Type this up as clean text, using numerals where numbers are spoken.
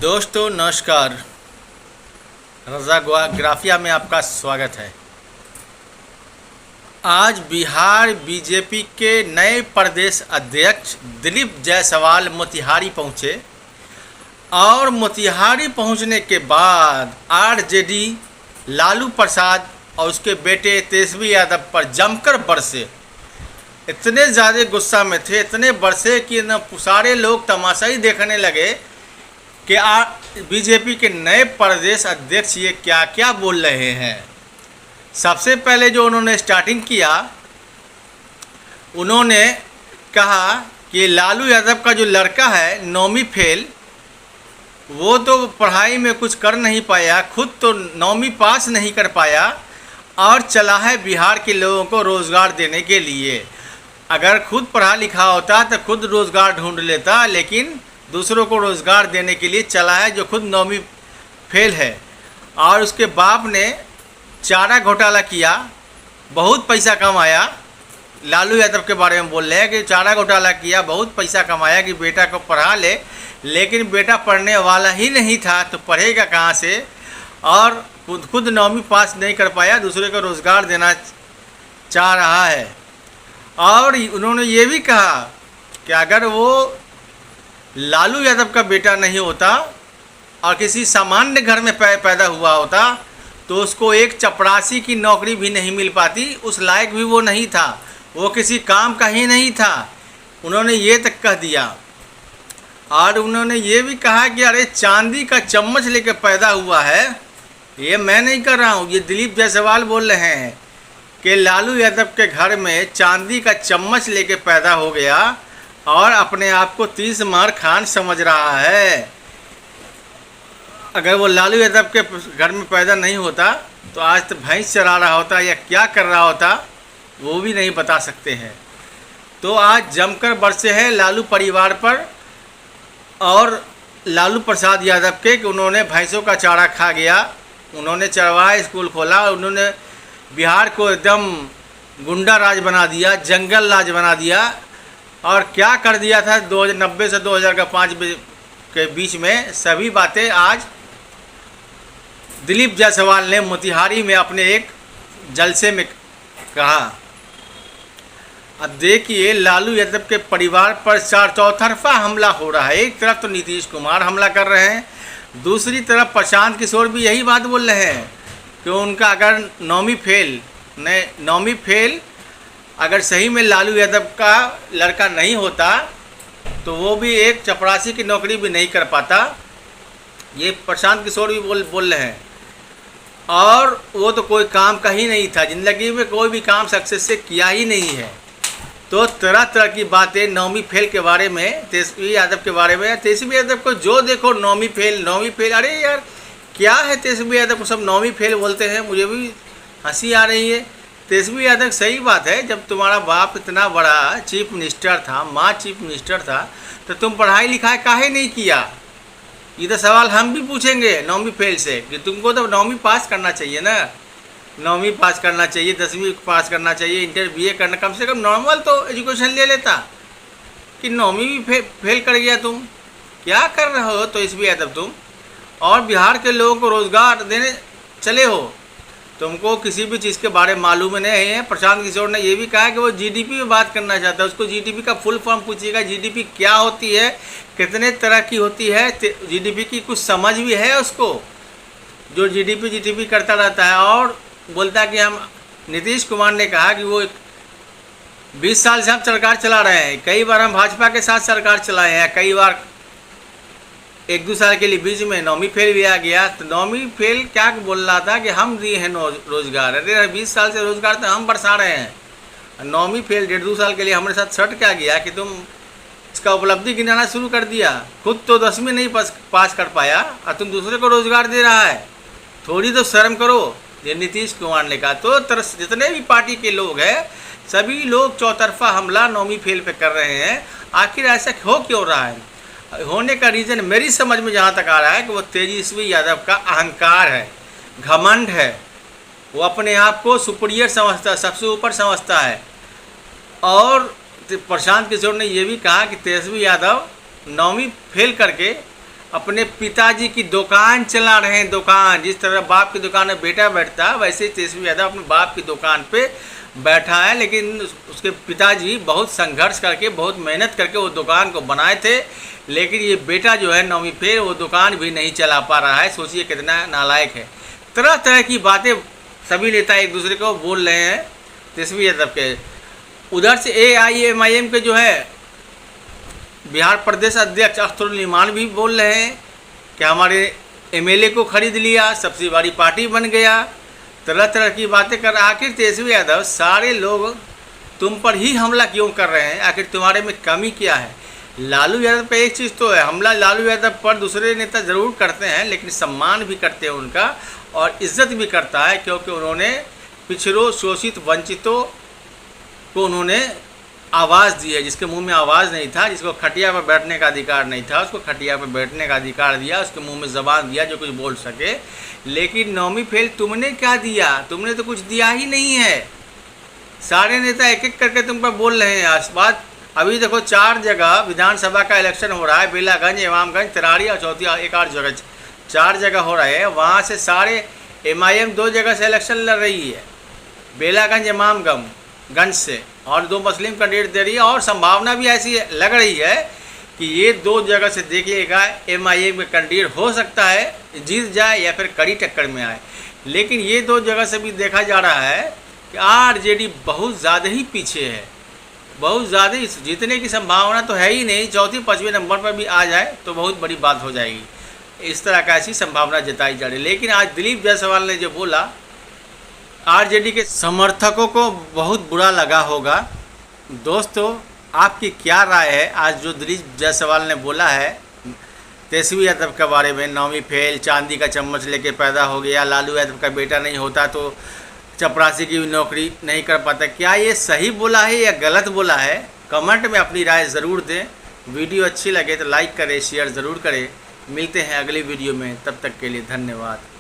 दोस्तों नमस्कार। रज़ा ग्राफिया में आपका स्वागत है। आज बिहार बीजेपी के नए प्रदेश अध्यक्ष दिलीप जायसवाल मोतिहारी पहुँचे और मोतिहारी पहुँचने के बाद आरजेडी लालू प्रसाद और उसके बेटे तेजस्वी यादव पर जमकर बरसे। इतने ज़्यादा गुस्सा में थे, इतने बरसे कि न सारे लोग तमाशा ही देखने लगे कि बीजेपी के नए प्रदेश अध्यक्ष ये क्या क्या बोल रहे हैं। सबसे पहले जो उन्होंने स्टार्टिंग किया, उन्होंने कहा कि लालू यादव का जो लड़का है 9वीं फेल, वो तो पढ़ाई में कुछ कर नहीं पाया, खुद तो 9वीं पास नहीं कर पाया और चला है बिहार के लोगों को रोज़गार देने के लिए। अगर खुद पढ़ा लिखा होता तो खुद रोज़गार ढूंढ लेता, लेकिन दूसरों को रोज़गार देने के लिए चला है जो खुद 9वीं फेल है। और उसके बाप ने चारा घोटाला किया, बहुत पैसा कमाया। लालू यादव के बारे में बोल रहे हैं कि चारा घोटाला किया, बहुत पैसा कमाया कि बेटा को पढ़ा ले, लेकिन बेटा पढ़ने वाला ही नहीं था तो पढ़ेगा कहाँ से। और खुद 9वीं पास नहीं कर पाया, दूसरे को रोज़गार देना चाह रहा है। और उन्होंने ये भी कहा कि अगर वो लालू यादव का बेटा नहीं होता और किसी सामान्य घर में पैदा हुआ होता तो उसको एक चपरासी की नौकरी भी नहीं मिल पाती, उस लायक भी वो नहीं था, वो किसी काम का ही नहीं था। उन्होंने ये तक कह दिया। और उन्होंने ये भी कहा कि अरे चांदी का चम्मच लेकर पैदा हुआ है। ये मैं नहीं कर रहा हूँ, ये दिलीप जायसवाल बोल रहे हैं कि लालू यादव के घर में चांदी का चम्मच लेके पैदा हो गया और अपने आप को 30 मार खान समझ रहा है। अगर वो लालू यादव के घर में पैदा नहीं होता तो आज तो भैंस चरा रहा होता या क्या कर रहा होता, वो भी नहीं बता सकते हैं। तो आज जमकर बरसे हैं लालू परिवार पर और लालू प्रसाद यादव के कि उन्होंने भैंसों का चारा खा गया, उन्होंने चरवाहा स्कूल खोला, उन्होंने बिहार को एकदम गुंडा राज बना दिया, जंगल राज बना दिया। और क्या कर दिया था 1990 से 2005 के बीच में, सभी बातें आज दिलीप जायसवाल ने मोतिहारी में अपने एक जलसे में कहा। अब देखिए लालू यादव के परिवार पर चौतरफा हमला हो रहा है। एक तरफ तो नीतीश कुमार हमला कर रहे हैं, दूसरी तरफ प्रशांत किशोर भी यही बात बोल रहे हैं कि उनका अगर 9वीं फेल अगर सही में लालू यादव का लड़का नहीं होता तो वो भी एक चपरासी की नौकरी भी नहीं कर पाता। ये प्रशांत किशोर भी बोल रहे हैं। और वो तो कोई काम का ही नहीं था, ज़िंदगी में कोई भी काम सक्सेस से किया ही नहीं है। तो तरह तरह की बातें 9वीं फेल के बारे में, तेजस्वी यादव के बारे में। तेजस्वी यादव को जो देखो 9वीं फेल। अरे यार क्या है, तेजस्वी यादव को सब 9वीं फेल बोलते हैं, मुझे भी हंसी आ रही है। तेजस्वी यादव सही बात है, जब तुम्हारा बाप इतना बड़ा चीफ मिनिस्टर था, माँ चीफ मिनिस्टर था, तो तुम पढ़ाई लिखाई काहे नहीं किया? ये तो सवाल हम भी पूछेंगे 9वीं फेल से कि तुमको तो 9वीं पास करना चाहिए ना, 9वीं पास करना चाहिए, 10वीं पास करना चाहिए, इंटर BA करना, कम से कम नॉर्मल तो एजुकेशन ले लेता। कि 9वीं भी फेल कर गया तुम, क्या कर रहे हो तो इसलिए यादव तुम? और बिहार के लोगों को रोज़गार देने चले हो, तुमको किसी भी चीज़ के बारे में मालूम नहीं है। प्रशांत किशोर ने यह भी कहा कि वो GDP में बात करना चाहता है, उसको GDP का फुल फॉर्म पूछिएगा, GDP क्या होती है, कितने तरह की होती है, GDP की कुछ समझ भी है उसको, जो GDP करता रहता है। और बोलता है कि हम, नीतीश कुमार ने कहा कि वो 20 साल से हम सरकार चला रहे हैं, कई बार हम भाजपा के साथ सरकार चलाए हैं, कई बार 1-2 साल के लिए बीच में 9वीं फेल भी आ गया। तो 9वीं फेल क्या बोल रहा था कि हम दिए हैं रोज़गार। अरे 20 साल से रोज़गार तो हम बरसा रहे हैं। 9वीं फेल 1.5-2 साल के लिए हमारे साथ सट क्या गया कि तुम इसका उपलब्धि गिनाना शुरू कर दिया। खुद तो 10वीं नहीं पास कर पाया और तुम दूसरे को रोज़गार दे रहा है, थोड़ी तो शर्म करो। ये नीतीश कुमार ने कहा। तो जितने भी पार्टी के लोग हैं सभी लोग चौतरफा हमला 9वीं फेल पे कर रहे हैं। आखिर ऐसा हो क्यों रहा है? होने का रीज़न मेरी समझ में जहाँ तक आ रहा है कि वो तेजस्वी यादव का अहंकार है, घमंड है। वो अपने आप को सुपीरियर समझता है, सबसे ऊपर समझता है। और प्रशांत किशोर ने यह भी कहा कि तेजस्वी यादव 9वीं फेल करके अपने पिताजी की दुकान चला रहे हैं। दुकान, जिस तरह बाप की दुकान में बेटा बैठता है, वैसे तेजस्वी यादव अपने बाप की दुकान पे बैठा है। लेकिन उसके पिताजी बहुत संघर्ष करके, बहुत मेहनत करके वो दुकान को बनाए थे, लेकिन ये बेटा जो है 9वीं फेल, वो दुकान भी नहीं चला पा रहा है। सोचिए कितना नालायक है। तरह तरह की बातें सभी नेता एक दूसरे को बोल रहे हैं तेजस्वी यादव के। उधर से AIMIM के जो है बिहार प्रदेश अध्यक्ष अख्तरुल इमान भी बोल रहे हैं कि हमारे MLA को खरीद लिया, सबसे बड़ी पार्टी बन गया। तरह तरह की बातें कर। आखिर तेजस्वी यादव, सारे लोग तुम पर ही हमला क्यों कर रहे हैं? आखिर तुम्हारे में कमी क्या है? लालू यादव पे एक चीज़ तो है, हमला लालू यादव पर दूसरे नेता ज़रूर करते हैं, लेकिन सम्मान भी करते हैं उनका और इज्जत भी करता है, क्योंकि उन्होंने पिछड़ों, शोषित, वंचितों को उन्होंने आवाज़ दी है। जिसके मुंह में आवाज़ नहीं था, जिसको खटिया पर बैठने का अधिकार नहीं था, उसको खटिया पर बैठने का अधिकार दिया, उसके मुंह में ज़बान दिया जो कुछ बोल सके। लेकिन 9वीं फेल तुमने क्या दिया? तुमने तो कुछ दिया ही नहीं है। सारे नेता एक एक करके तुम पर बोल रहे हैं। आज बात अभी देखो, 4 जगह विधानसभा का इलेक्शन हो रहा है, बेलागंज, इमामगंज, तरारी और चौथी एक और जगह, 4 जगह हो रहे हैं। वहाँ से सारे MIM 2 जगह से इलेक्शन लड़ रही है, बेलागंज, इमामगंज से, और 2 मुस्लिम कैंडिडेट दे रही है। और संभावना भी ऐसी लग रही है कि ये 2 जगह से देखिएगा MIM में कैंडिडेट हो सकता है जीत जाए या फिर कड़ी टक्कर में आए। लेकिन ये 2 जगह से भी देखा जा रहा है कि RJD बहुत ज़्यादा ही पीछे है, बहुत ज़्यादा। जीतने की संभावना तो है ही नहीं। 4, 5वें नंबर पर भी आ जाए तो बहुत बड़ी बात हो जाएगी। इस तरह का ऐसी संभावना जताई जा रही है। लेकिन आज दिलीप जायसवाल ने जो बोला, RJD के समर्थकों को बहुत बुरा लगा होगा। दोस्तों, आपकी क्या राय है? आज जो दिलीप जायसवाल ने बोला है तेजस्वी यादव के बारे में, 9वीं फेल, चांदी का चम्मच लेके पैदा हो गया, लालू यादव का बेटा नहीं होता तो चपरासी की नौकरी नहीं कर पाता, क्या ये सही बोला है या गलत बोला है? कमेंट में अपनी राय ज़रूर दें। वीडियो अच्छी लगे तो लाइक करें, शेयर ज़रूर करें। मिलते हैं अगली वीडियो में, तब तक के लिए धन्यवाद।